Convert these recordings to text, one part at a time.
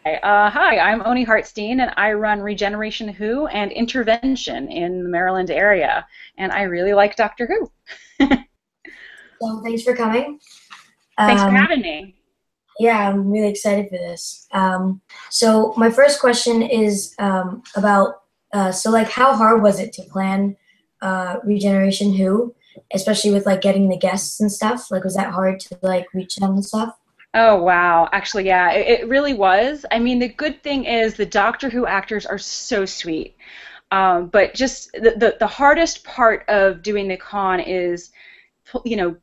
Hi, I'm Oni Hartstein, and I run Regeneration Who and Intervention in the Maryland area. And I really like Doctor Who. So thanks for coming. Thanks for Um, having me. yeah, I'm really excited for this. So my first question is about like how hard was it to plan Regeneration Who, especially with like getting the guests and stuff? Like, was that hard to like reach them and stuff? Oh, wow. Actually, yeah, it really was. I mean, the good thing is the Doctor Who actors are so sweet. But just the hardest part of doing the con is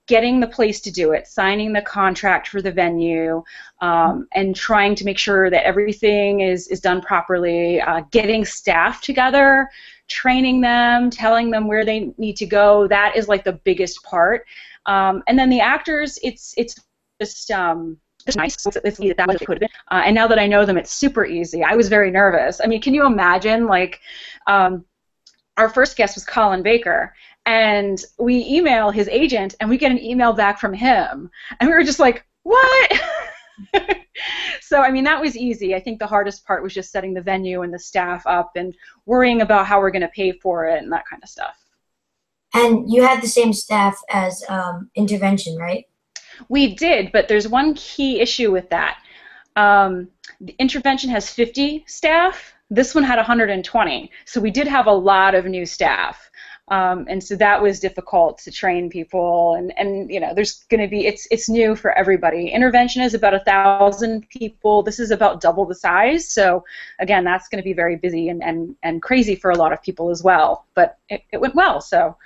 getting the place to do it, signing the contract for the venue, and trying to make sure that everything is done properly, getting staff together, training them, telling them where they need to go. That is like the biggest part. And then the actors, it's just it's nice. It's easy. That was it could have been. And now that I know them, it's super easy. I was very nervous. I mean, can you imagine, like, um, our first guest was Colin Baker, and we email his agent, and we get an email back from him, and we were just like, what? So, I mean, that was easy. I think the hardest part was just setting the venue and the staff up and worrying about how we're going to pay for it and that kind of stuff. And you had the same staff as Intervention, right? We did, but there's one key issue with that. The intervention has 50 staff. This one had 120. So we did have a lot of new staff. And so that was difficult to train people, and there's going to be it's new for everybody. Intervention is about 1,000 people. This is about double the size. So again, that's going to be very busy and crazy for a lot of people as well. But it went well, so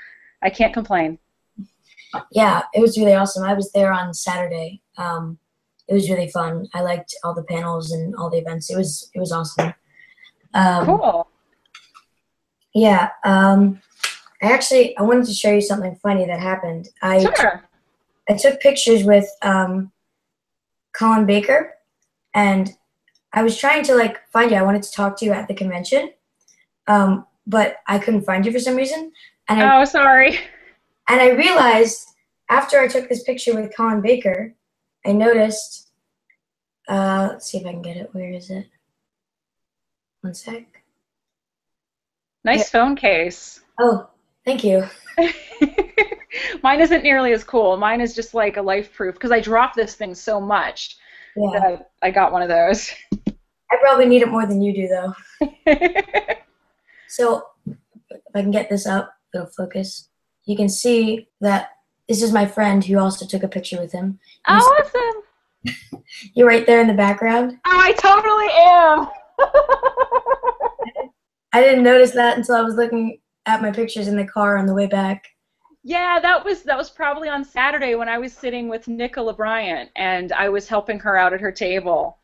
I can't complain. Yeah, it was really awesome. I was there on Saturday. It was really fun. I liked all the panels and all the events. It was awesome. Um, Cool. yeah. I wanted to show you something funny that happened. Sure. I took pictures with Colin Baker, and I was trying to like find you. I wanted to talk to you at the convention, but I couldn't find you for some reason. And I Oh, sorry. and I realized after I took this picture with Colin Baker, I noticed. Let's see if I can get it. Where is it? One sec. Here. Nice phone case. Oh, thank you. Mine isn't nearly as cool. Mine is just like a life proof because I drop this thing so much Yeah, that I got one of those. I probably need it more than you do, though. So if I can get this up, it'll focus. You can see that this is my friend who also took a picture with him. You see, Awesome. you're right there in the background. Oh, I totally am. I didn't notice that until I was looking at my pictures in the car on the way back. Yeah, that was probably on Saturday when I was sitting with Nicola Bryant and I was helping her out at her table.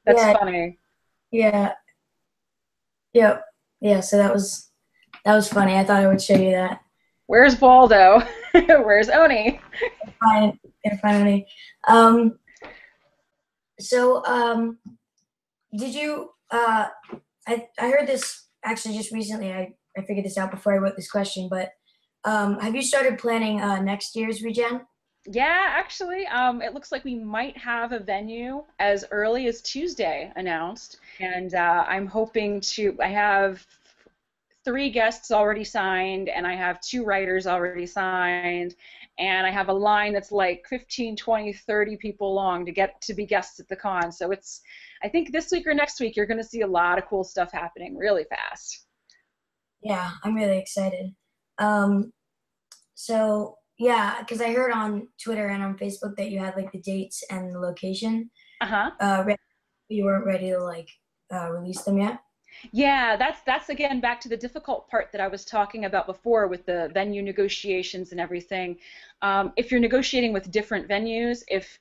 That's Yeah, funny. yeah, yeah, yeah. So that was funny. I thought I would show you that. Where's Waldo? Where's Oni? Fine, finally. Um, so did you? I heard this actually just recently. I figured this out before I wrote this question, but have you started planning next year's regen? Yeah, actually, it looks like we might have a venue as early as Tuesday announced, and I'm hoping to. I have three guests already signed, and I have two writers already signed, and I have a line that's like 15, 20, 30 people long to get to be guests at the con. So I think this week or next week, you're going to see a lot of cool stuff happening really fast. Yeah, I'm really excited. Um, so yeah, because I heard on Twitter and on Facebook that you had like the dates and the location. Uh-huh. You weren't ready to like release them yet. Yeah, that's again back to the difficult part that I was talking about before with the venue negotiations and everything. If you're negotiating with different venues, if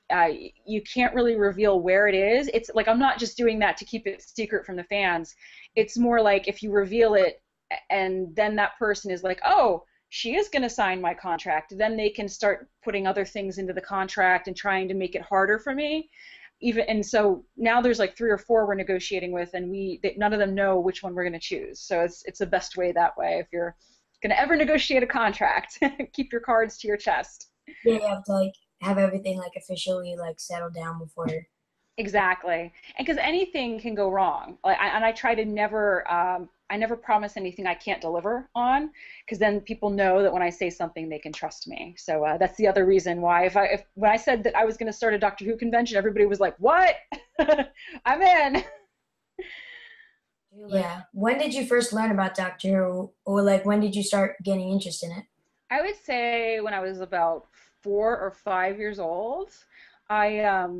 you can't really reveal where it is, it's like I'm not just doing that to keep it secret from the fans. It's more like if you reveal it and then that person is like, oh, she is going to sign my contract, then they can start putting other things into the contract and trying to make it harder for me even and so now there's like three or four we're negotiating with, and none of them know which one we're going to choose. So it's the best way that way if you're going to ever negotiate a contract. Keep your cards to your chest. Yeah, you have to like have everything like officially like settled down before. Exactly. And because anything can go wrong. And I try to never, I never promise anything I can't deliver on, because then people know that when I say something, they can trust me. So that's the other reason why. If when I said that I was going to start a Doctor Who convention, everybody was like, "What? I'm in." Yeah. When did you first learn about Doctor Who, or like when did you start getting interest in it? I would say when I was about 4 or 5 years old, I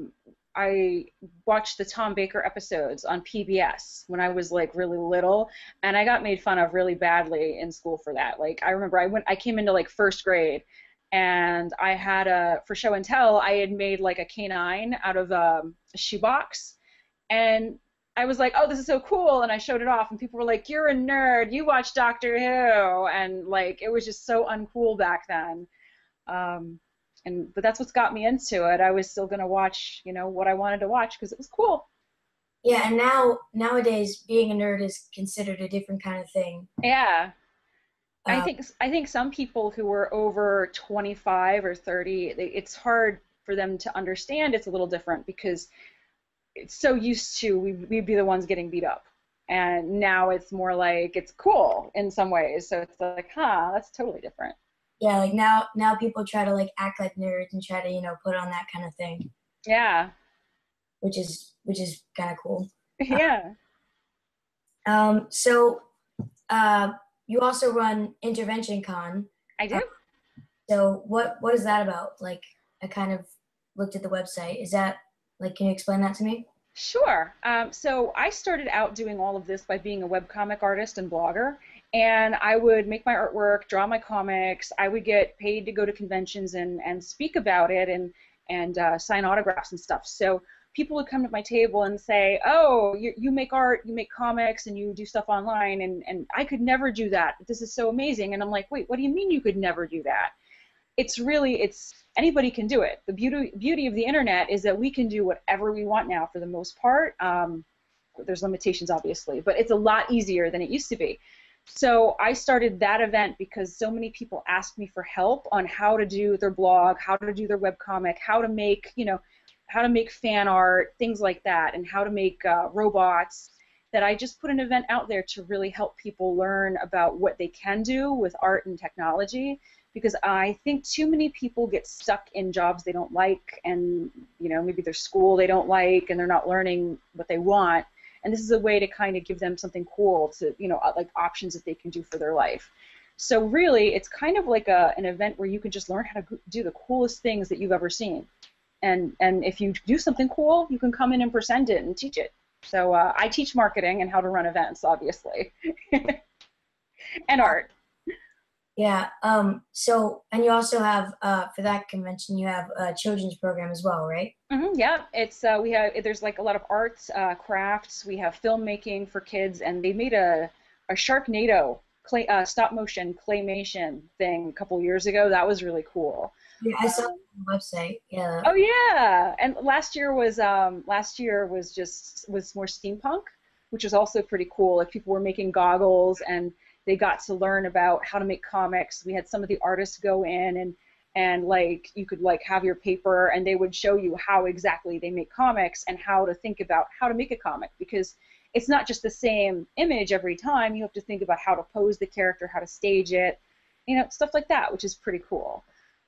watched the Tom Baker episodes on PBS when I was like really little, and I got made fun of really badly in school for that. Like I remember I came into like first grade, and I had a for show and tell I had made like a canine out of a shoebox, and I was like, oh, this is so cool, and I showed it off, and people were like, you're a nerd, you watch Doctor Who, and like it was just so uncool back then. Um, but that's what's got me into it. I was still gonna watch, what I wanted to watch because it was cool. Yeah, and nowadays being a nerd is considered a different kind of thing. Yeah, I Uh, think I think some people who are over 25 or 30, it's hard for them to understand. It's a little different because it's so used to we'd be the ones getting beat up. And now it's more like it's cool in some ways. So it's like, huh, that's totally different. yeah, like now people try to like act like nerds and try to put on that kind of thing, Yeah. which is kind of cool. Yeah. So you also run Intervention Con. I Uh, do. so what is that about? Like I kind of looked at the website. Is that like can you explain that to me? Sure. So I started out doing all of this by being a webcomic artist and blogger, and I would make my artwork, draw my comics. I would get paid to go to conventions and speak about it and sign autographs and stuff. So people would come to my table and say, "Oh, you make art, you make comics, and you do stuff online, and I could never do that. This is so amazing." And I'm like, "Wait, what do you mean you could never do that?" It's anybody can do it. The beauty of the internet is that we can do whatever we want now for the most part. There's limitations obviously, but it's a lot easier than it used to be. So I started that event because so many people asked me for help on how to do their blog, how to do their webcomic, how to make fan art, things like that, and how to make robots, that I just put an event out there to really help people learn about what they can do with art and technology, because I think too many people get stuck in jobs they don't like, and maybe their school they don't like, and they're not learning what they want. And this is a way to kind of give them something cool to, like options that they can do for their life. So really, it's kind of like an event where you can just learn how to do the coolest things that you've ever seen. And if you do something cool, you can come in and present it and teach it. So I teach marketing and how to run events, obviously, and art. Yeah. So and you also have for that convention you have a children's program as well, right? Yeah, it's there's like a lot of arts, crafts. We have filmmaking for kids, and they made a Sharknado stop motion claymation thing a couple years ago. That was really cool. Yeah, I saw it on the website. Yeah. Oh yeah, and last year was more steampunk, which was also pretty cool. Like people were making goggles, and they got to learn about how to make comics. We had some of the artists go in, and like you could like have your paper, and they would show you how exactly they make comics and how to think about how to make a comic, because it's not just the same image every time. You have to think about how to pose the character, how to stage it, stuff like that, which is pretty cool.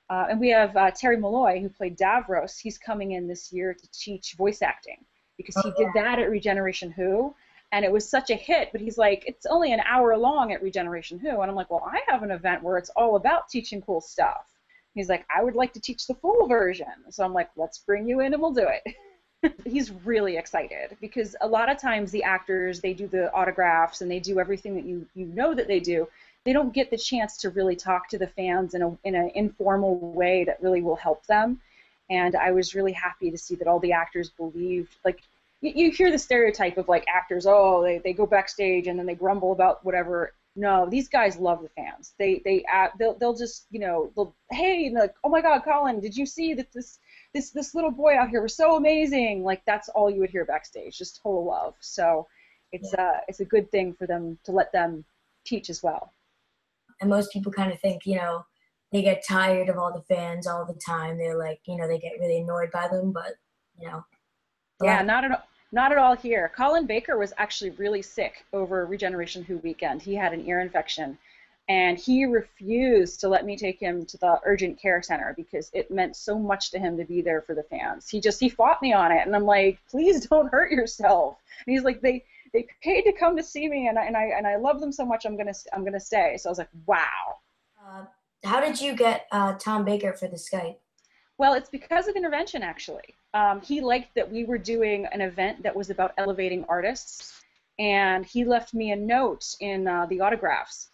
And we have Terry Malloy, who played Davros. He's coming in this year to teach voice acting, because he Oh, did that at Regeneration Who, and it was such a hit. But he's like, it's only an hour long at Regeneration Who, and I'm like, well, I have an event where it's all about teaching cool stuff. He's like, I would like to teach the full version. So I'm like, let's bring you in and we'll do it. He's really excited because a lot of times the actors, they do the autographs and they do everything that you know that they do. They don't get the chance to really talk to the fans in an informal way that really will help them. And I was really happy to see that all the actors believed, like, you hear the stereotype of like actors, oh, they go backstage and then they grumble about whatever. No, these guys love the fans. They'll just they'll, hey, and like, oh my God, Colin, did you see that this little boy out here was so amazing? Like that's all you would hear backstage, just total love. So it's a good thing for them to let them teach as well. and most people kind of think, they get tired of all the fans all the time. They're like, they get really annoyed by them, but, you know, a lot Yeah, of. not at all here. Colin Baker was actually really sick over Regeneration Who weekend. He had an ear infection, and he refused to let me take him to the urgent care center because it meant so much to him to be there for the fans. He fought me on it, and I'm like, please don't hurt yourself. And he's like, they paid to come to see me, and I love them so much. I'm gonna stay. So I was like, wow. Uh, how did you get Tom Baker for the Skype? Well, it's because of intervention, actually. He liked that we were doing an event that was about elevating artists, and he left me a note in the autographs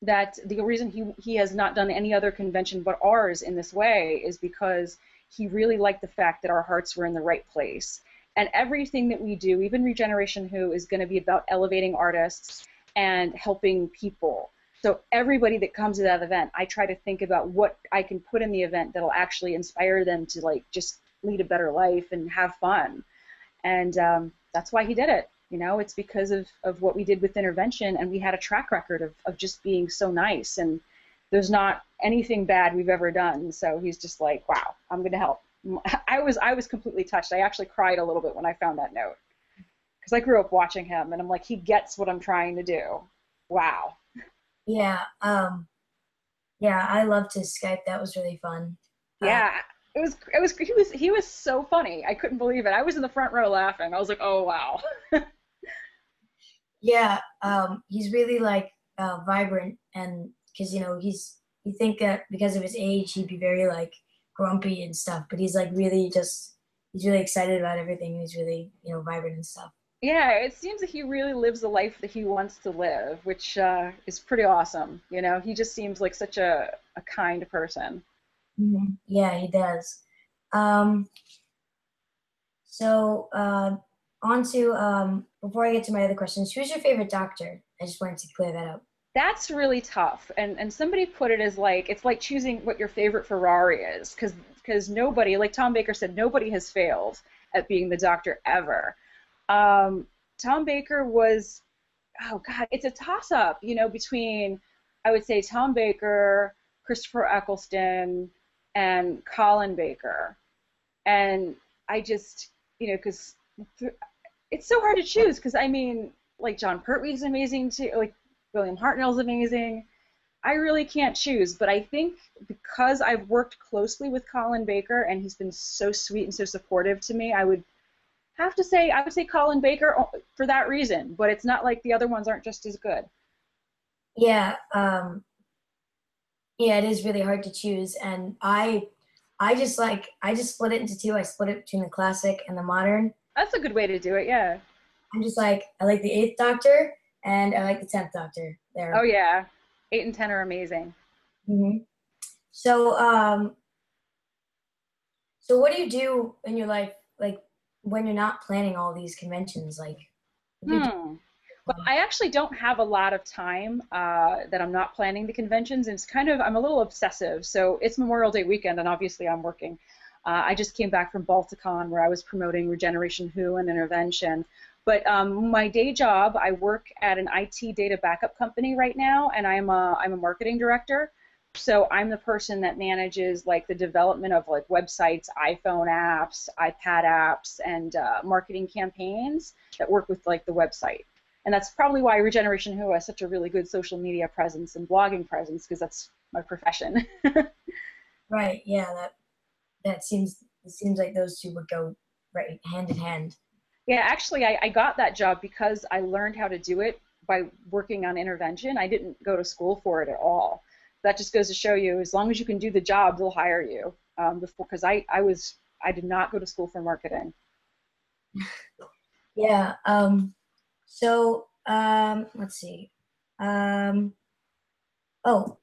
that the reason he has not done any other convention but ours in this way is because he really liked the fact that our hearts were in the right place. And everything that we do, even Regeneration Who, is going to be about elevating artists and helping people. So everybody that comes to that event, I try to think about what I can put in the event that'll actually inspire them to like just lead a better life and have fun. And that's why he did it. You know, it's because of what we did with intervention, and we had a track record of just being so nice. And there's not anything bad we've ever done. So he's just like, wow, I'm going to help. I was completely touched. I actually cried a little bit when I found that note because I grew up watching him, and I'm like, he gets what I'm trying to do. Wow. Yeah, yeah, I loved his Skype. That was really fun. Uh, Yeah, he was so funny. I couldn't believe it. I was in the front row laughing. I was like, oh wow. yeah, he's really like vibrant, and because you think that because of his age he'd be very like grumpy and stuff, but he's like really just he's really excited about everything. He's really vibrant and stuff. Yeah, it seems that he really lives the life that he wants to live, which is pretty awesome. You know, he just seems like such a kind person. Yeah, he does. Um, so on to before I get to my other questions, who's your favorite doctor? I just wanted to clear that up. That's really tough. And somebody put it as like it's like choosing what your favorite Ferrari is, because nobody, like Tom Baker said, nobody has failed at being the doctor ever. Tom Baker was, oh God, it's a toss-up, between, I would say, Tom Baker, Christopher Eccleston, and Colin Baker. And I just, because it's so hard to choose, because I mean, like John Pertwee's amazing too, like William Hartnell's amazing. I really can't choose, but I think because I've worked closely with Colin Baker and he's been so sweet and so supportive to me, I would say Colin Baker for that reason, but it's not like the other ones aren't just as good. Yeah, yeah, it is really hard to choose, and I just split it into two. I split it between the classic and the modern. That's a good way to do it, yeah. I'm just like I like the Eighth Doctor and I like the Tenth Doctor. Oh There. yeah, 8 and 10 are amazing. hmm So, so what do you do in your life, like when you're not planning all these conventions? Like, what do you do? Hmm. Well, I actually don't have a lot of time that I'm not planning the conventions, and I'm a little obsessive. So it's Memorial Day weekend, and obviously I'm working. I just came back from Balticon where I was promoting Regeneration Who and Intervention. But my day job, I work at an IT data backup company right now, and I'm a marketing director. So I'm the person that manages like the development of like websites, iPhone apps, iPad apps, and marketing campaigns that work with like the website. And that's probably why Regeneration Who has such a really good social media presence and blogging presence, because that's my profession. Right. Yeah. That seems it seems like those two would go right hand in hand. Yeah, actually, I got that job because I learned how to do it by working on intervention. I didn't go to school for it at all. That just goes to show you, as long as you can do the job, they'll hire you. Because I did not go to school for marketing. Yeah. So let's see. Um, oh,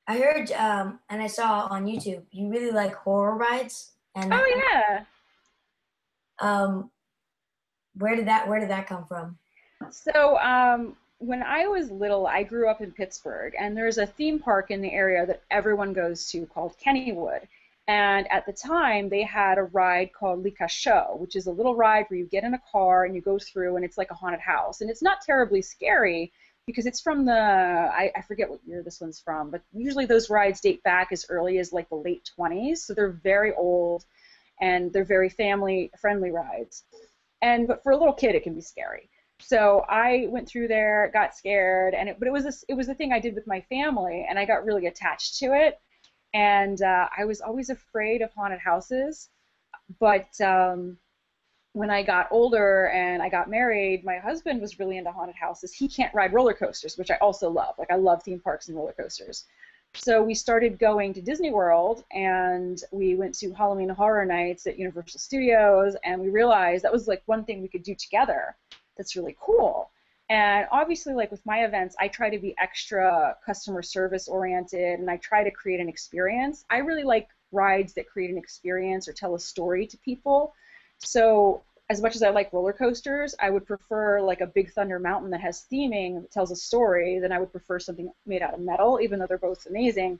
I heard and I saw on YouTube you really like horror rides, and Oh yeah. um, where did that come from? So when I was little, I grew up in Pittsburgh, and there's a theme park in the area that everyone goes to called Kennywood. And at the time, they had a ride called Le Cachot, which is a little ride where you get in a car and you go through, and it's like a haunted house. And it's not terribly scary because it's from I forget what year this one's from, but usually those rides date back as early as like the late 20s, so they're very old. and they're very family-friendly rides. But for a little kid, it can be scary. So I went through there, got scared, but it was a thing I did with my family, and I got really attached to it. And I was always afraid of haunted houses, but when I got older and I got married, my husband was really into haunted houses. He can't ride roller coasters, which I also love. Like, I love theme parks and roller coasters. So we started going to Disney World, and we went to Halloween Horror Nights at Universal Studios, and we realized that was like one thing we could do together that's really cool. And obviously, like with my events, I try to be extra customer service oriented, and I try to create an experience. I really like rides that create an experience or tell a story to people. So as much as I like roller coasters, I would prefer like a Big Thunder Mountain that has theming that tells a story than I would prefer something made out of metal, even though they're both amazing.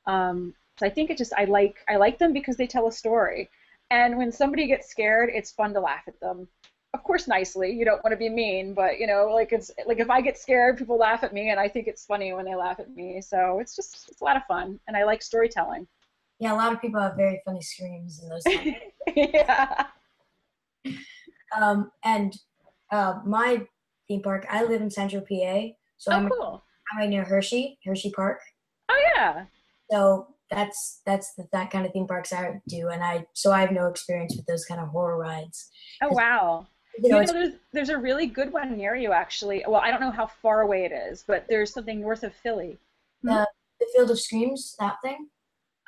So I think I like them because they tell a story. And when somebody gets scared, it's fun to laugh at them. Of course, nicely. You don't want to be mean, but like it's like if I get scared, people laugh at me, and I think it's funny when they laugh at me. So it's a lot of fun, and I like storytelling. Yeah, a lot of people have very funny screams in those times. Yeah. And my theme park, I live in Central PA, so Cool. I'm right near Hershey Park. Oh yeah. So that's that kind of theme parks I do, and I have no experience with those kind of horror rides. Oh wow. You know, There's a really good one near you, actually. Well, I don't know how far away it is, but there's something north of Philly. the Field of Screams, that thing.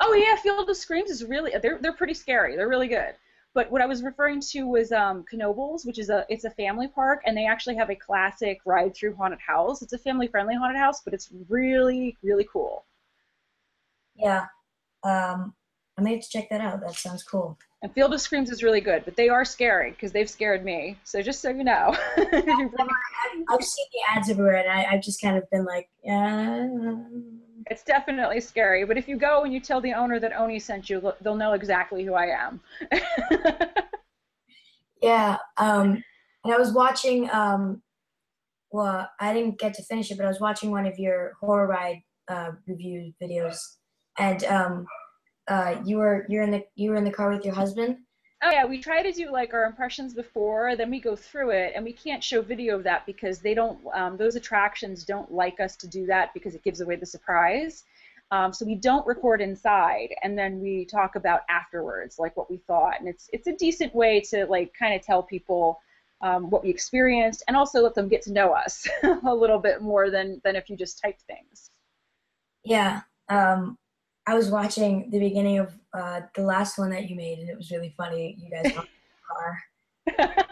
Oh yeah, Field of Screams is they're pretty scary. They're really good. But what I was referring to was Knoebels, which is it's a family park, and they actually have a classic ride-through haunted house. It's a family-friendly haunted house, but it's really, really cool. Yeah, I may have to check that out. That sounds cool. And Field of Screams is really good, but they are scary because they've scared me. So just so you know. I've seen the ads everywhere, and I've just kind of been like, yeah. It's definitely scary, but if you go and you tell the owner that Oni sent you, they'll know exactly who I am. Yeah, and I was watching, well, I didn't get to finish it, but I was watching one of your horror ride review videos, and you were in the car with your husband. Oh yeah, we try to do like our impressions before, then we go through it, and we can't show video of that because they don't. Those attractions don't like us to do that because it gives away the surprise. So we don't record inside, and then we talk about afterwards, like what we thought, and it's a decent way to like kind of tell people what we experienced, and also let them get to know us a little bit more than if you just typed things. Yeah. I was watching the beginning of the last one that you made, and it was really funny. You guys talking in the car.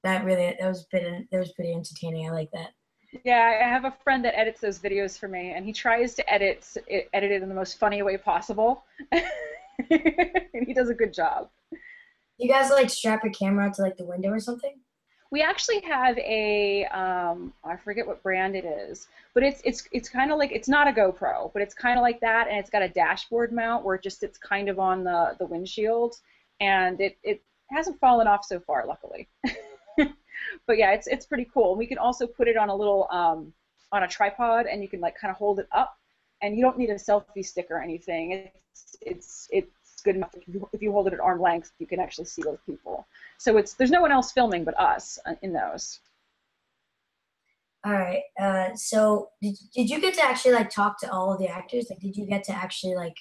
That was pretty entertaining. I like that. Yeah, I have a friend that edits those videos for me, and he tries to edit it in the most funny way possible, and he does a good job. You guys like strap your camera to like the window or something? We actually have a I forget what brand it is, but it's kind of like, it's not a GoPro, but it's kind of like that, and it's got a dashboard mount where it just sits kind of on the windshield, and it hasn't fallen off so far, luckily. But yeah, it's pretty cool. We can also put it on a little on a tripod, and you can like kind of hold it up, and you don't need a selfie stick or anything. It's good enough if you hold it at arm length, you can actually see those people. So there's no one else filming but us in those. All right. So did you get to actually like talk to all of the actors? Like, did you get to actually like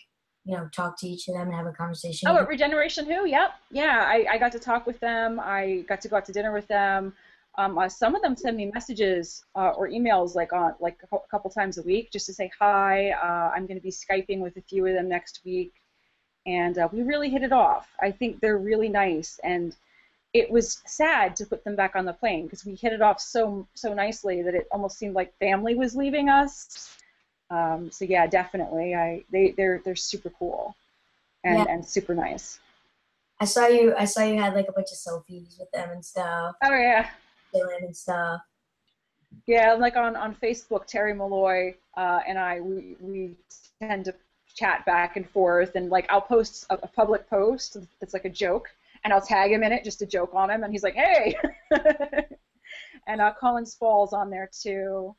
talk to each of them and have a conversation? Oh, at Regeneration Who? Yep. Yeah, I got to talk with them. I got to go out to dinner with them. Some of them send me messages or emails like a couple times a week just to say hi. I'm going to be Skyping with a few of them next week. And we really hit it off. I think they're really nice, and it was sad to put them back on the plane because we hit it off so nicely that it almost seemed like family was leaving us. So yeah, definitely, they're super cool and super nice. I saw you had like a bunch of selfies with them and stuff. Oh yeah. Chilling and stuff. Yeah, like on Facebook, Terry Malloy and we tend to chat back and forth, and like I'll post a public post that's like a joke, and I'll tag him in it just to joke on him, and he's like, hey. And Colin Spall's on there too.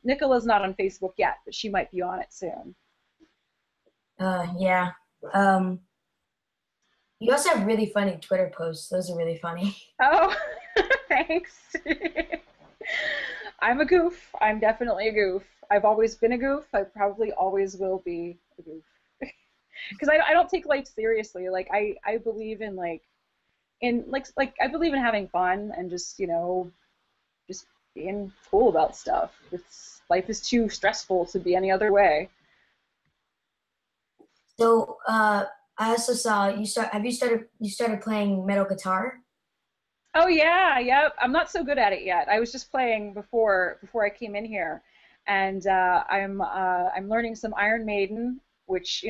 Nicola's not on Facebook yet, but she might be on it soon. Yeah. You also have really funny Twitter posts. Those are really funny. Oh, thanks. I'm a goof. I'm definitely a goof. I've always been a goof. I probably always will be a goof. Because I don't take life seriously. Like I believe in like I believe in having fun and just just being cool about stuff. It's life is too stressful to be any other way. So I also saw you started playing metal guitar? Oh yeah, yep. I'm not so good at it yet. I was just playing before I came in here, and I'm learning some Iron Maiden, which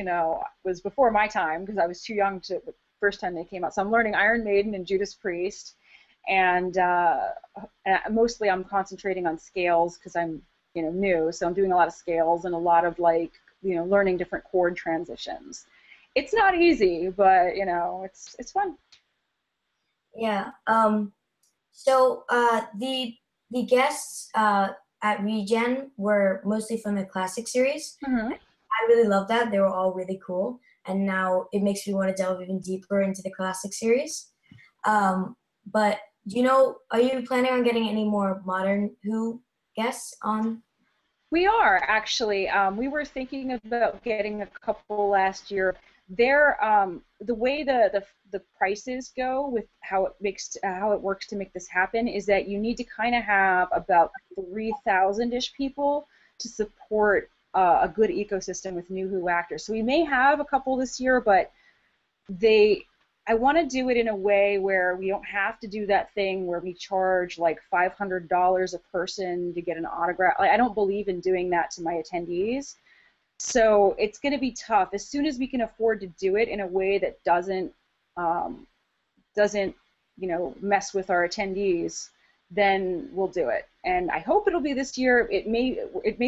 was before my time because I was too young to the first time they came out. So I'm learning Iron Maiden and Judas Priest, and mostly I'm concentrating on scales because I'm new. So I'm doing a lot of scales and a lot of learning different chord transitions. It's not easy, but it's fun. Yeah. So the guests at Regen were mostly from the classic series. Hmm. I really love that. They were all really cool, and now it makes me want to delve even deeper into the classic series. But are you planning on getting any more modern Who guests on? We are actually. We were thinking about getting a couple last year. They're the way the prices go with how it works to make this happen is that you need to kind of have about 3,000-ish people to support a good ecosystem with new Who actors. So we may have a couple this year, but they I want to do it in a way where we don't have to do that thing where we charge like $500 a person to get an autograph. Like, I don't believe in doing that to my attendees. So it's going to be tough. As soon as we can afford to do it in a way that doesn't mess with our attendees, then we'll do it. And I hope it'll be this year. It may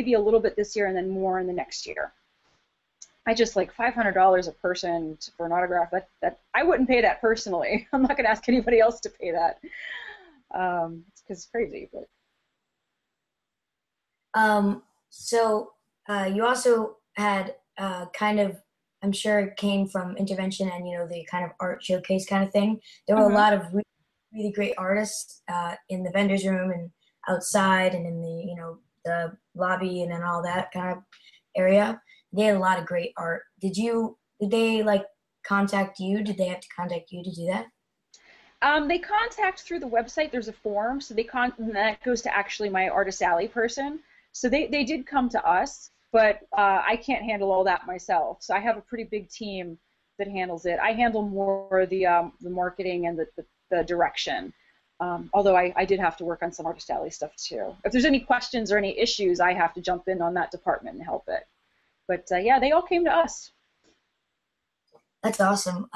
be a little bit this year and then more in the next year. I just like $500 a person for an autograph. That I wouldn't pay that personally. I'm not going to ask anybody else to pay that. It's because it's crazy. But So you also had kind of, I'm sure it came from intervention and the kind of art showcase kind of thing. There were a Mhm. lot of really great artists in the vendors room and outside and in the the lobby and then all that kind of area. They had a lot of great art. Did they like contact you? Did they have to contact you to do that? They contact through the website. There's a form, so and that goes to actually my Artist Alley person. So they did come to us, but I can't handle all that myself. So I have a pretty big team that handles it. I handle more the marketing and the direction. Although I did have to work on some Artist Alley stuff too. If there's any questions or any issues, I have to jump in on that department and help it. But yeah, they all came to us. That's awesome.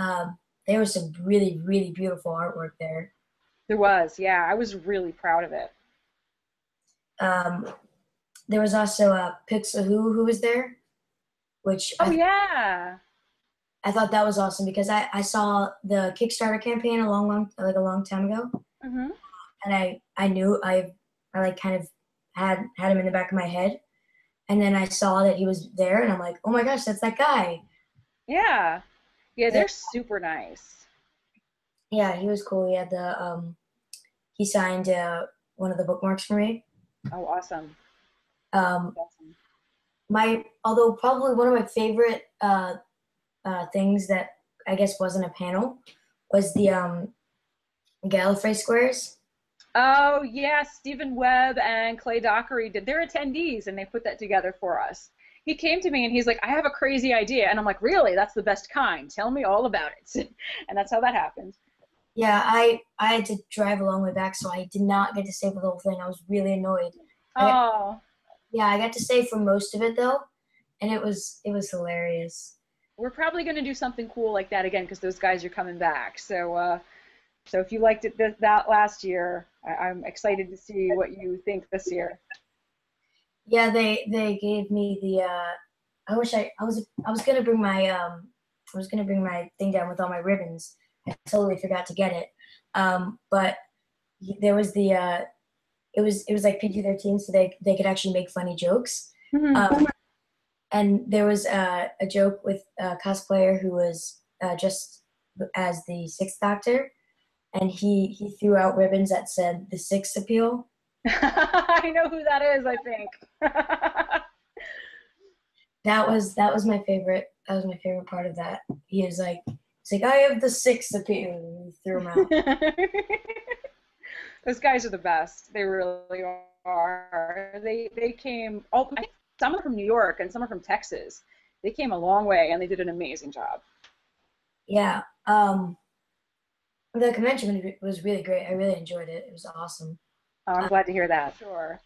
There was some really, really beautiful artwork there. There was, yeah, I was really proud of it. Um, there was also Pixel who was there, which Oh yeah. I thought that was awesome because I saw the Kickstarter campaign a long time ago, Mhm. and I knew I like kind of had him in the back of my head, and then I saw that he was there, and I'm like, oh my gosh, that's that guy. Yeah. Yeah, And they're super nice. yeah, he was cool. He signed one of the bookmarks for me. Oh, awesome. Um, Awesome. although probably one of my favorite things that I guess wasn't a panel was the Gallifrey squares. Oh, yeah, Stephen Webb and Clay Dockery did. They're attendees, and they put that together for us. He came to me, and he's like, I have a crazy idea. And I'm like, really? That's the best kind. Tell me all about it. And that's how that happened. Yeah, I had to drive a long way back, so I did not get to stay for the whole thing. I was really annoyed. I got, Oh, yeah, I got to stay for most of it though, and it was hilarious. we're probably going to do something cool like that again because those guys are coming back. So if you liked it that last year, I'm excited to see what you think this year. Yeah, they gave me the. I wish I was gonna bring my thing down with all my ribbons. I totally forgot to get it. But there was the it was like PG-13, so they could actually make funny jokes. Mhm. Um, and there was a joke with a cosplayer who was just as the Sixth Doctor, and he threw out ribbons that said the Sixth Appeal. I know who that is, I think. That was my favorite. That was my favorite part of that. He's like, I have the Sixth Appeal, and he threw him out. Those guys are the best. They really are. They came. Oh, I think some are from New York and some are from Texas. They came a long way and they did an amazing job. Yeah. The convention was really great. I really enjoyed it. It was awesome. Oh, I'm glad to hear that. Sure.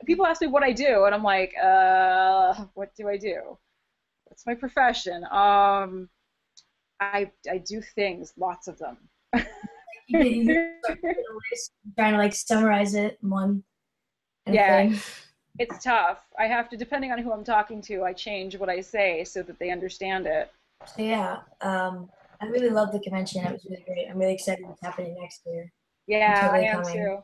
People ask me what I do, and I'm like, what do I do? What's my profession? I do things, lots of them. You're trying to like summarize it in one kind of Yeah, thing. it's tough. I have to, depending on who I'm talking to, I change what I say so that they understand it. So yeah, I really loved the convention. It was really great. I'm really excited what's happening next year. I'm Yeah, I totally am coming. too.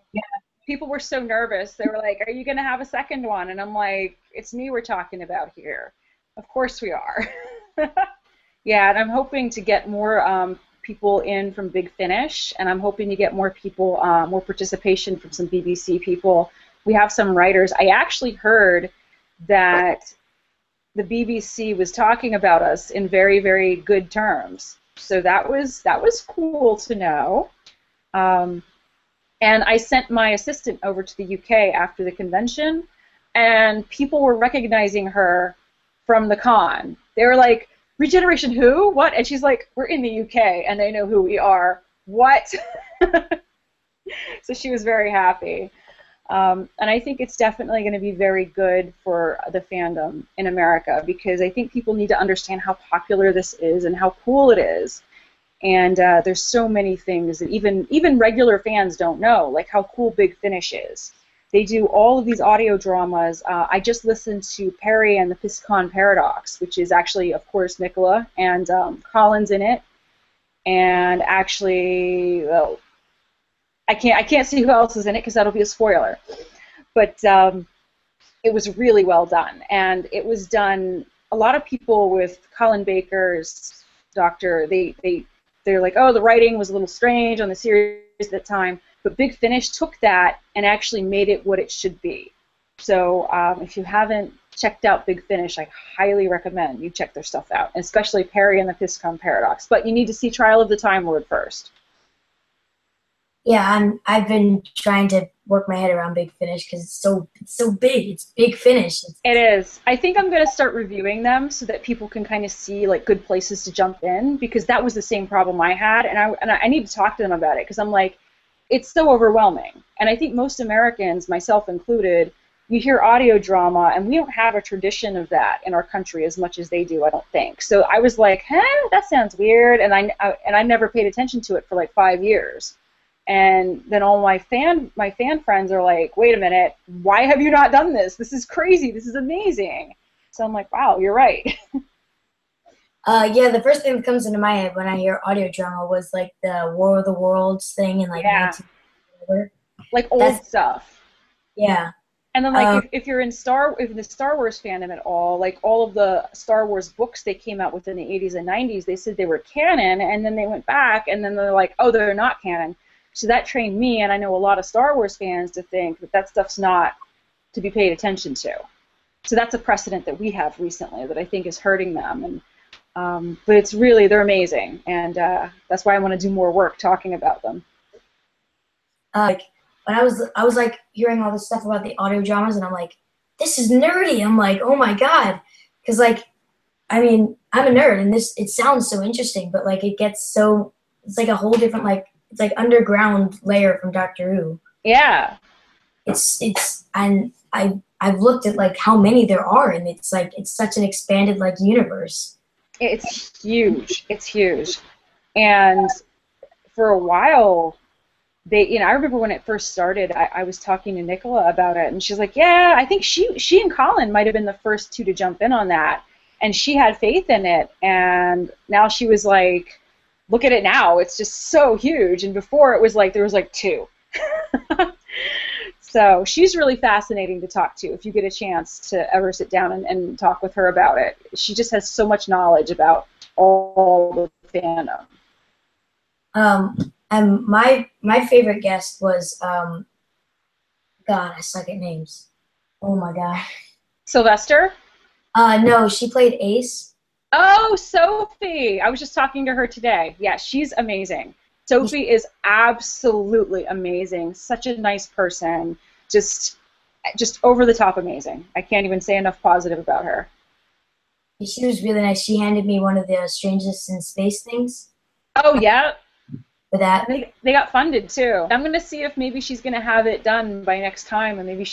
People were so nervous. They were like, "Are you going to have a second one?" And I'm like, "It's me we're talking about here. Of course we are." Yeah, and I'm hoping to get more people in from Big Finish, and I'm hoping to get more people, more participation from some BBC people. We have some writers. I actually heard that the BBC was talking about us in very, very good terms. So that was cool to know. Um, and I sent my assistant over to the UK after the convention, and people were recognizing her from the con. They were like, Regeneration who? What? And she's like, we're in the UK, and they know who we are. What? So she was very happy. And I think it's definitely going to be very good for the fandom in America because I think people need to understand how popular this is and how cool it is. And there's so many things that even regular fans don't know, like how cool Big Finish is. They do all of these audio dramas. I just listened to Perry and the Piscon Paradox, which is actually, of course, Nicola and Colin's in it. And actually, well, I can't see who else is in it because that'll be a spoiler. But it was really well done, and it was done. A lot of people with Colin Baker's Doctor, they're like, oh, the writing was a little strange on the series at the time, but Big Finish took that and actually made it what it should be. So if you haven't checked out Big Finish, I highly recommend you check their stuff out, and especially Perry and the Piscon Paradox. But you need to see Trial of the Time Lord first. Yeah, I've been trying to work my head around Big Finish because it's so big. It's Big Finish. It is. I think I'm going to start reviewing them so that people can kind of see like good places to jump in because that was the same problem I had, and I need to talk to them about it because I'm like, it's so overwhelming. And I think most Americans, myself included, you hear audio drama, and we don't have a tradition of that in our country as much as they do, I don't think. So I was like, that sounds weird, and I never paid attention to it for like 5 years. And then all my fan friends are like, wait a minute, why have you not done this? This is crazy. This is amazing. So I'm like, wow, you're right. Yeah, the first thing that comes into my head when I hear audio drama was like the War of the Worlds thing in like Yeah, 19. like old That's stuff. yeah. And then, like, if you're in the Star Wars fandom at all, like all of the Star Wars books they came out with in the 80s and 90s, they said they were canon, and then they went back, and then they're like, oh, they're not canon. So that trained me, and I know a lot of Star Wars fans, to think that that stuff's not to be paid attention to. So that's a precedent that we have recently that I think is hurting them. But it's really, they're amazing, and that's why I want to do more work talking about them. Like when I was like hearing all this stuff about the audio dramas, and I'm like, this is nerdy. I'm like, oh my god, because like, I mean, I'm a nerd, and it sounds so interesting, but like it's like a whole different like it's like underground layer from Doctor Who. Yeah, And I've looked at like how many there are, and it's like it's such an expanded like universe. it's huge. It's huge. And for a while, I remember when it first started, I was talking to Nicola about it, and she's like, yeah, I think she and Colin might have been the first two to jump in on that, and she had faith in it, and now she was like, look at it now, it's just so huge, and before it was like, there was like two. So she's really fascinating to talk to if you get a chance to ever sit down and talk with her about it. She just has so much knowledge about all the fandom. And my favorite guest was God, I suck at names. Oh my God. Sylvester? No, she played Ace. Oh, Sophie. I was just talking to her today. Yeah, she's amazing. Sophie is absolutely amazing. Such a nice person. Just over the top amazing. I can't even say enough positive about her. She was really nice. She handed me one of the Strangest in Space things Oh, yeah. for that. And they got funded too. I'm gonna see if maybe she's gonna have it done by next time, and maybe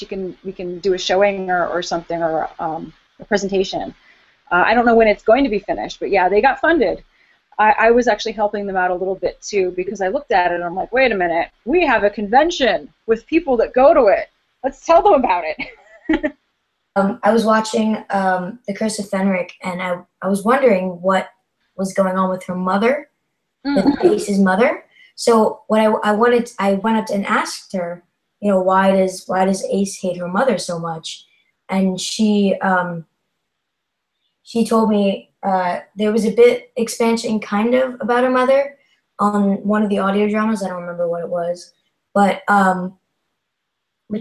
we can do a showing or something, or a presentation. I don't know when it's going to be finished, but yeah, they got funded. I was actually helping them out a little bit too, because I looked at it and I'm like, wait a minute, we have a convention with people that go to it. Let's tell them about it. I was watching The Curse of Fenric, and I was wondering what was going on with her mother, with Ace's mother. So what I went up and asked her, why does Ace hate her mother so much? And she told me there was a bit expansion kind of about her mother on one of the audio dramas. I don't remember what it was, but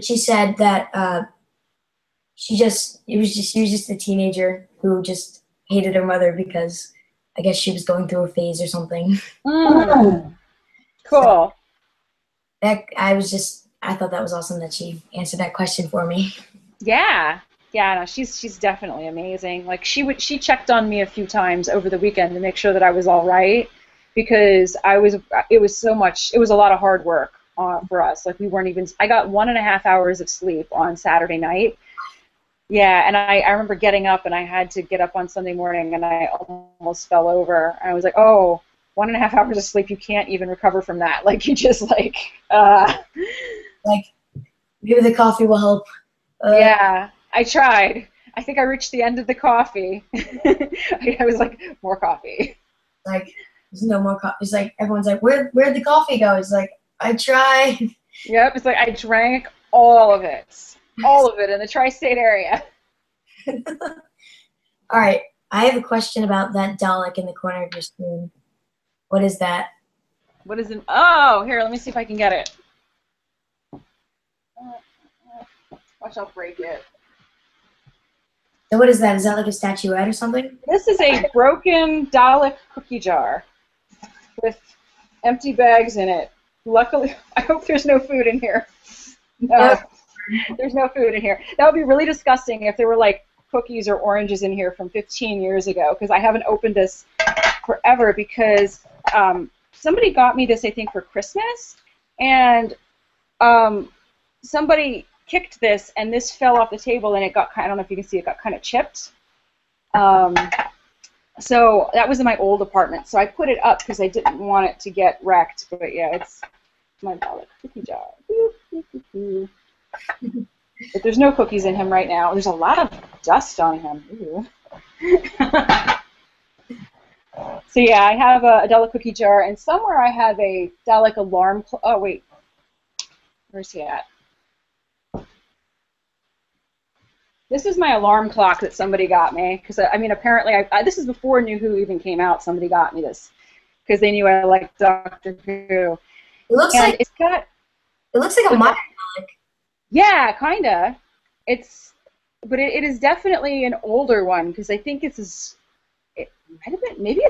she said that she was just a teenager who just hated her mother because I guess she was going through a phase or something. Mm. Cool. So I thought that was awesome that she answered that question for me. Yeah. Yeah, no, she's definitely amazing. Like she checked on me a few times over the weekend to make sure that I was all right, because it was a lot of hard work for us. Like I got 1.5 hours of sleep on Saturday night. Yeah, and I remember getting up, and I had to get up on Sunday morning, and I almost fell over. I was like, oh, 1.5 hours of sleep, you can't even recover from that. Like, you just Like, maybe the coffee will help. Yeah, I tried. I think I reached the end of the coffee. I was like, more coffee. Like, there's no more coffee. It's like, everyone's like, where'd the coffee go? It's like, I tried. Yep, it's like I drank all of it. All of it in the tri-state area. All right, I have a question about that Dalek in the corner of your screen. What is that? What is it? Oh, here, let me see if I can get it. Watch, I'll break it. So what is that? Is that like a statuette or something? This is a broken Dalek cookie jar with empty bags in it. Luckily, I hope there's no food in here. No, there's no food in here. That would be really disgusting if there were like cookies or oranges in here from 15 years ago, because I haven't opened this forever, because somebody got me this, I think, for Christmas, and somebody kicked this, and this fell off the table, and it got I don't know if you can see, it got kind of chipped. So that was in my old apartment, so I put it up because I didn't want it to get wrecked. But yeah, it's my Dalek cookie jar. But there's no cookies in him right now. There's a lot of dust on him. So yeah, I have a Dalek cookie jar, and somewhere I have a Dalek alarm clock. Oh wait, where's he at? This is my alarm clock that somebody got me, because I mean, apparently, this is before New Who even came out. Somebody got me this because they knew I liked Doctor Who. It looks and like it's got. It looks like a modern Dalek. Yeah, kinda. But it is definitely an older one, because I think it might have been, maybe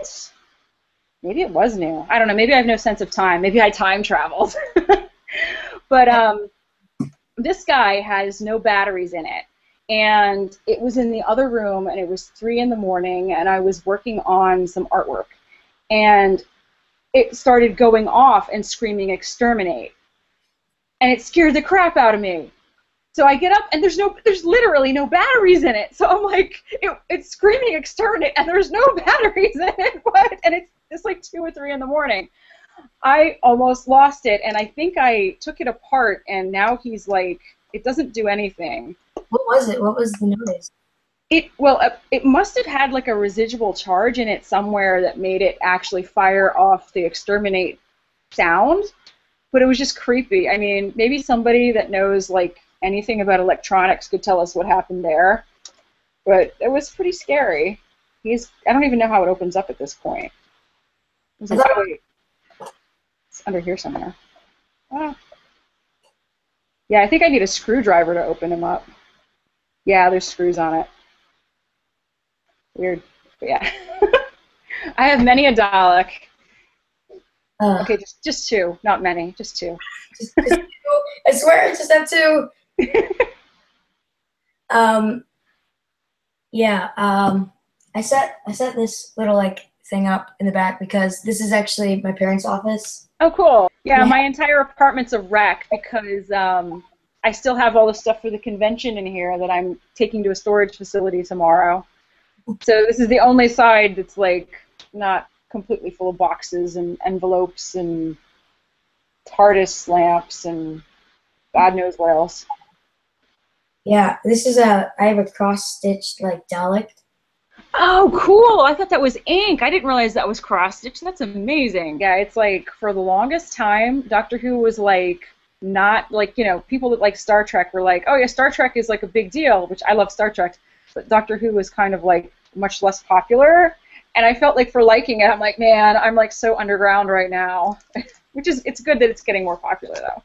it was new. I don't know. Maybe I have no sense of time. Maybe I time traveled. But this guy has no batteries in it. And it was in the other room, and it was 3 in the morning, and I was working on some artwork. And it started going off and screaming, "Exterminate." And it scared the crap out of me. So I get up, and there's literally no batteries in it. So I'm like, it's screaming "Exterminate," and there's no batteries in it. What? And it's like 2 or 3 in the morning. I almost lost it, and I think I took it apart, and now he's like, it doesn't do anything. What was it? What was the noise? It must have had like a residual charge in it somewhere that made it actually fire off the "Exterminate" sound, but it was just creepy. I mean, maybe somebody that knows like anything about electronics could tell us what happened there, but it was pretty scary. I don't even know how it opens up at this point. It's under here somewhere. Ah. Yeah, I think I need a screwdriver to open him up. Yeah, there's screws on it. Weird. But yeah. I have many a Dalek. Okay, just two, not many, just two. Just two. I swear, I just have two. Yeah. I set this little like thing up in the back because this is actually my parents' office. Oh, cool. Yeah, my entire apartment's a wreck because I still have all the stuff for the convention in here that I'm taking to a storage facility tomorrow. So this is the only side that's like not completely full of boxes and envelopes and TARDIS lamps and God knows what else. Yeah, this is I have a cross-stitched like Dalek. Oh, cool! I thought that was ink. I didn't realize that was cross-stitched. That's amazing. Yeah, it's like for the longest time, Doctor Who was like not like, you know, people that like Star Trek were like, oh yeah, Star Trek is like a big deal, which I love Star Trek, but Doctor Who was kind of like much less popular. And I felt like for liking it, I'm like, man, I'm like so underground right now. Which is, it's good that it's getting more popular though.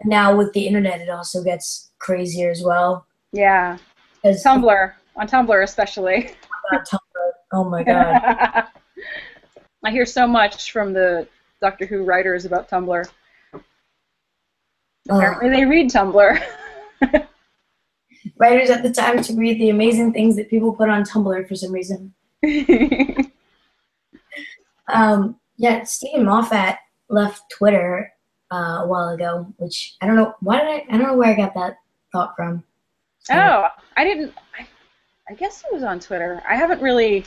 Now with the internet, it also gets crazier as well. Yeah. Tumblr, on Tumblr especially. Tumblr. Oh my god. I hear so much from the Doctor Who writers about Tumblr. Apparently they read Tumblr. Writers at the time to read the amazing things that people put on Tumblr for some reason. Yeah, Stephen Moffat left Twitter a while ago, which I don't know I don't know where I got that thought from. Oh, I guess he was on Twitter. I haven't really,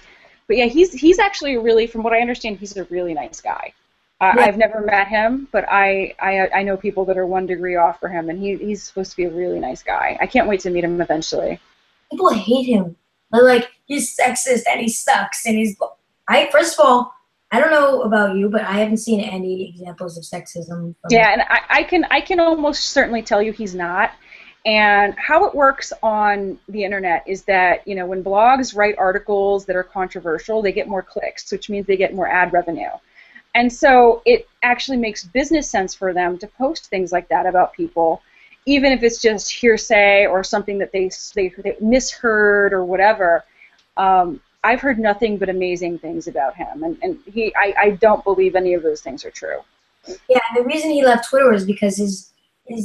but yeah, he's actually really, from what I understand, he's a really nice guy. Yeah. I've never met him, but I know people that are 1 degree off for him, and he's supposed to be a really nice guy. I can't wait to meet him eventually. People hate him. They're like, he's sexist and he sucks and first of all, I don't know about you, but I haven't seen any examples of sexism. Yeah, and I can almost certainly tell you he's not. And how it works on the internet is that, you know, when blogs write articles that are controversial, they get more clicks, which means they get more ad revenue. And so it actually makes business sense for them to post things like that about people, even if it's just hearsay or something that they misheard or whatever. I've heard nothing but amazing things about him, and I don't believe any of those things are true. Yeah, the reason he left Twitter was because his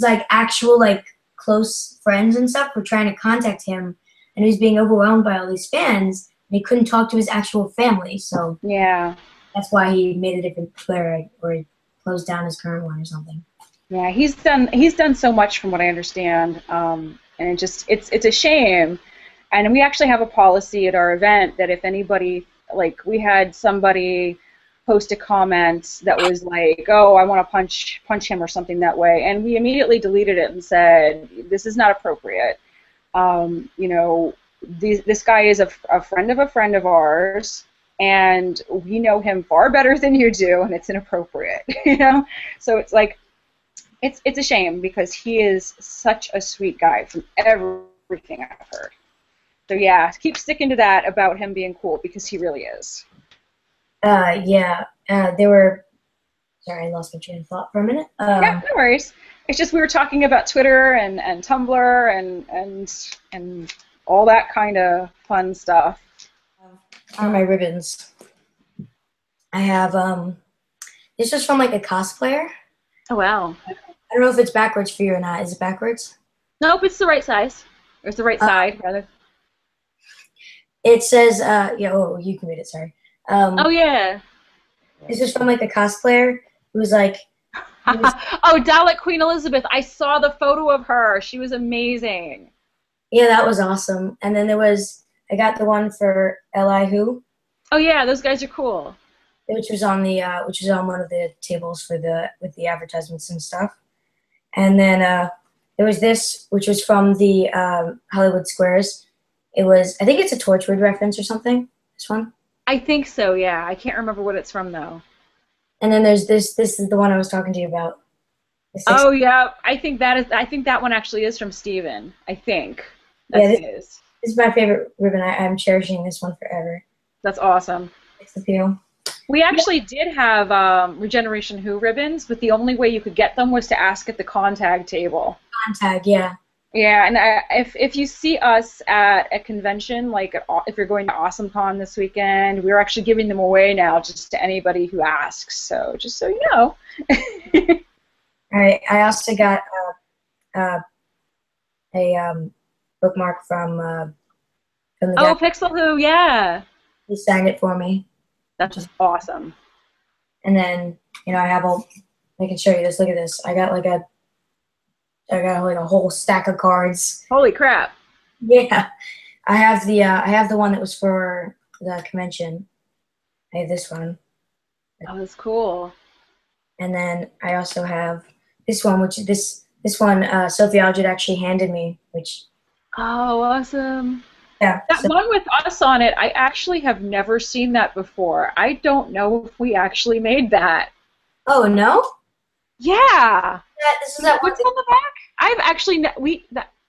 like actual like close friends and stuff were trying to contact him, and he was being overwhelmed by all these fans, and he couldn't talk to his actual family. So yeah, that's why he made a different Twitter, or he closed down his current one or something. Yeah, he's done so much from what I understand, and it's a shame. And we actually have a policy at our event that if anybody, like we had somebody post a comment that was like, oh, I want to punch him or something that way, and we immediately deleted it and said, this is not appropriate. You know, this guy is a friend of ours, and we know him far better than you do, and it's inappropriate. You know, so it's like, it's a shame because he is such a sweet guy from everything I've heard. So yeah, keep sticking to that about him being cool because he really is. Yeah, they were. Sorry, I lost my train of thought for a minute. Yeah, no worries. It's just we were talking about Twitter and Tumblr and all that kind of fun stuff. On my ribbons, I have this was from like a cosplayer. Oh wow. I don't know if it's backwards for you or not. Is it backwards? Nope, it's the right size. Or it's the right side, rather. It says, yeah, oh, you can read it, sorry. Oh, yeah. This is from, like, a cosplayer who was, like... Oh, Dalek Queen Elizabeth. I saw the photo of her. She was amazing. Yeah, that was awesome. And then there was... I got the one for Eli Who. Oh, yeah, those guys are cool. Which was on one of the tables with the advertisements and stuff. And then there was this, which was from the Hollywood Squares. It was, I think it's a Torchwood reference or something, this one. I think so, yeah. I can't remember what it's from, though. And then there's this is the one I was talking to you about. Oh, yeah. I think that one actually is from Steven. I think. This is my favorite ribbon. I'm cherishing this one forever. That's awesome. It's the appeal. We actually did have Regeneration Who ribbons, but the only way you could get them was to ask at the Contag table. Contact, yeah. Yeah, and if you see us at a convention, like if you're going to AwesomeCon this weekend, we're actually giving them away now just to anybody who asks. So just so you know. All right. I also got a bookmark from the guy. Oh, Pixel Who, yeah. He signed it for me. That's just awesome. And then, I have I can show you this. Look at this. I got like a whole stack of cards. Holy crap. Yeah. I have the one that was for the convention. I have this one. Oh, that's cool. And then I also have this one, which this one Sophie Aldred actually handed me, which. Oh, awesome. Yeah. That one with us on it, I actually have never seen that before. I don't know if we actually made that. Oh, no? Yeah. This is that one. What's on the back? I've actually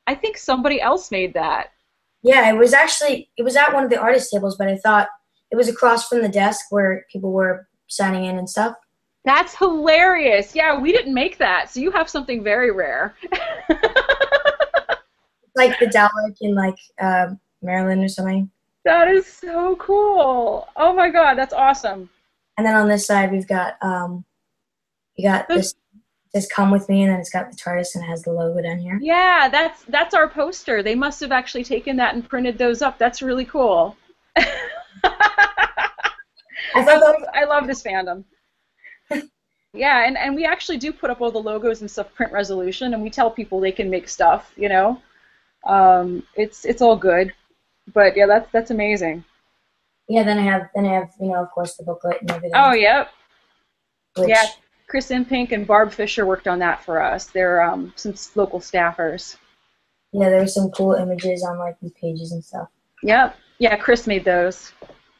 I think somebody else made that. Yeah, it was at one of the artist tables, but I thought it was across from the desk where people were signing in and stuff. That's hilarious. Yeah, we didn't make that, so you have something very rare. Like the Dalek in Maryland or something. That is so cool. Oh my god, that's awesome. And then on this side we've got this says "Come with me," and then it's got the TARDIS and it has the logo down here. Yeah, that's our poster. They must have actually taken that and printed those up. That's really cool. I love this fandom. Yeah, and we actually do put up all the logos and stuff print resolution, and we tell people they can make stuff. It's all good. But yeah, that's amazing. Yeah, then I have of course the booklet and everything. Oh, yep. Yeah, Chris Impink and Barb Fisher worked on that for us. They're some local staffers. Yeah, there were some cool images on these pages and stuff. Yep. Yeah, Chris made those.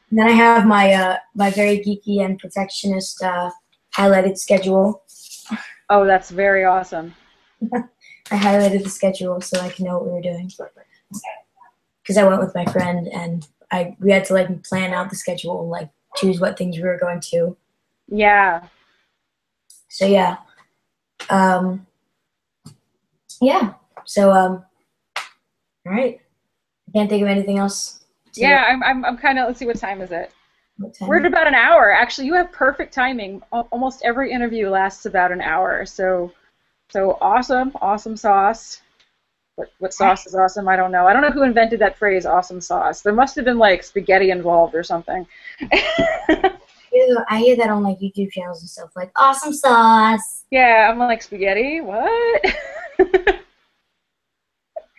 And then I have my my very geeky and perfectionist highlighted schedule. Oh, that's very awesome. I highlighted the schedule so I can know what we were doing. Because I went with my friend and we had to plan out the schedule, choose what things we were going to. Yeah. So yeah. Yeah. So all right. I can't think of anything else. Yeah, I'm kind of. Let's see, what time is it? We're at about an hour. Actually, you have perfect timing. Almost every interview lasts about an hour. So awesome sauce. What sauce is awesome? I don't know. I don't know who invented that phrase, awesome sauce. There must have been spaghetti involved or something. I hear that on YouTube channels and stuff, awesome sauce. Yeah, I'm like, spaghetti? What?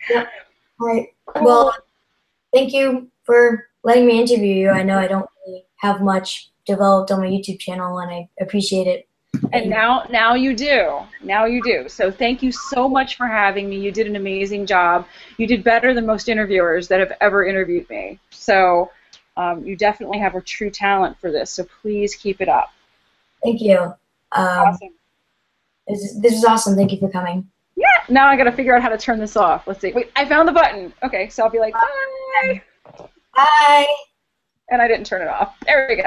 Yep. All right. Cool. Well, thank you for letting me interview you. I know I don't really have much developed on my YouTube channel, and I appreciate it. And now you do. Now you do. So thank you so much for having me. You did an amazing job. You did better than most interviewers that have ever interviewed me. So you definitely have a true talent for this. So please keep it up. Thank you. Awesome. This is awesome. Thank you for coming. Yeah. Now I got to figure out how to turn this off. Let's see. Wait, I found the button. Okay, so I'll be like, bye. Bye. And I didn't turn it off. There we go.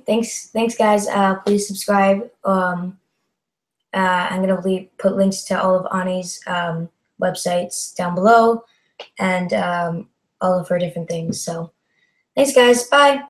Thanks, guys. Please subscribe. I'm gonna put links to all of Ani's websites down below, and all of her different things. So, thanks, guys. Bye.